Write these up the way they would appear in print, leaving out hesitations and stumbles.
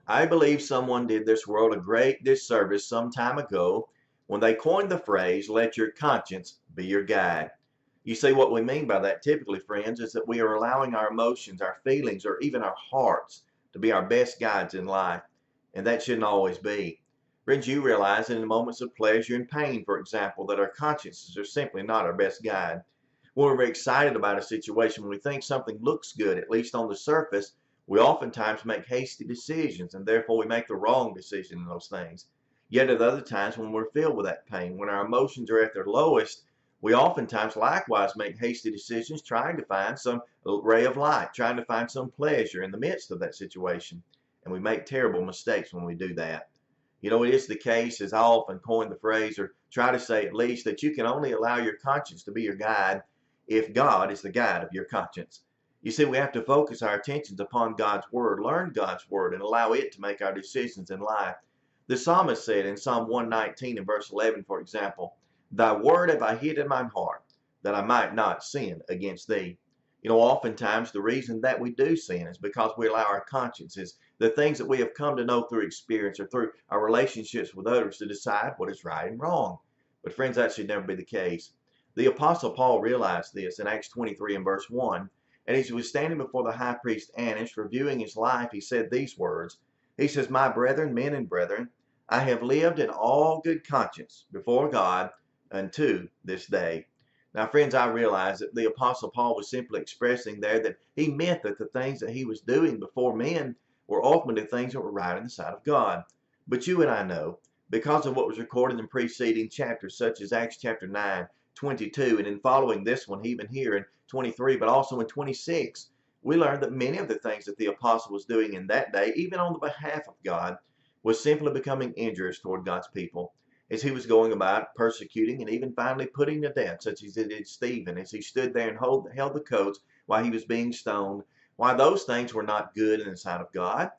I believe someone did this world a great disservice some time ago when they coined the phrase, let your conscience be your guide. You see, what we mean by that typically, friends, is that we are allowing our emotions, our feelings, or even our hearts to be our best guides in life. And that shouldn't always be. Friends, you realize in the moments of pleasure and pain, for example, that our consciences are simply not our best guide. When we're excited about a situation, when we think something looks good, at least on the surface, we oftentimes make hasty decisions and therefore we make the wrong decision in those things. Yet at other times when we're filled with that pain, when our emotions are at their lowest, we oftentimes likewise make hasty decisions trying to find some ray of light, trying to find some pleasure in the midst of that situation. And we make terrible mistakes when we do that. You know, it is the case, as I often coin the phrase, or try to say at least, that you can only allow your conscience to be your guide if God is the guide of your conscience. You see, we have to focus our attentions upon God's Word, learn God's Word, and allow it to make our decisions in life. The psalmist said in Psalm 119 and verse 11, for example, Thy word have I hid in mine heart, that I might not sin against thee. You know, oftentimes the reason that we do sin is because we allow our consciences, the things that we have come to know through experience or through our relationships with others, to decide what is right and wrong. But friends, that should never be the case. The Apostle Paul realized this in Acts 23 and verse 1. And as he was standing before the high priest Annas, reviewing his life, he said these words. He says, My brethren, men and brethren, I have lived in all good conscience before God unto this day. Now, friends, I realize that the Apostle Paul was simply expressing there that he meant that the things that he was doing before men were ultimately things that were right in the sight of God. But you and I know, because of what was recorded in preceding chapters, such as Acts chapter 9, 22, and in following this one, even here in 23, but also in 26, we learn that many of the things that the apostle was doing in that day, even on the behalf of God, was simply becoming injurious toward God's people. As he was going about persecuting and even finally putting to death, such as he did Stephen, as he stood there and held the coats while he was being stoned, why those things were not good in the sight of God.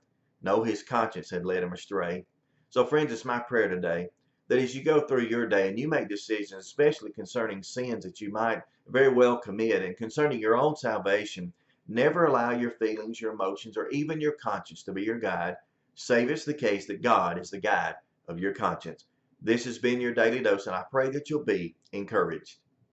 No, his conscience had led him astray. So friends, it's my prayer today that as you go through your day and you make decisions, especially concerning sins that you might very well commit and concerning your own salvation, never allow your feelings, your emotions, or even your conscience to be your guide. Save us the case that God is the guide of your conscience. This has been your daily dose, and I pray that you'll be encouraged.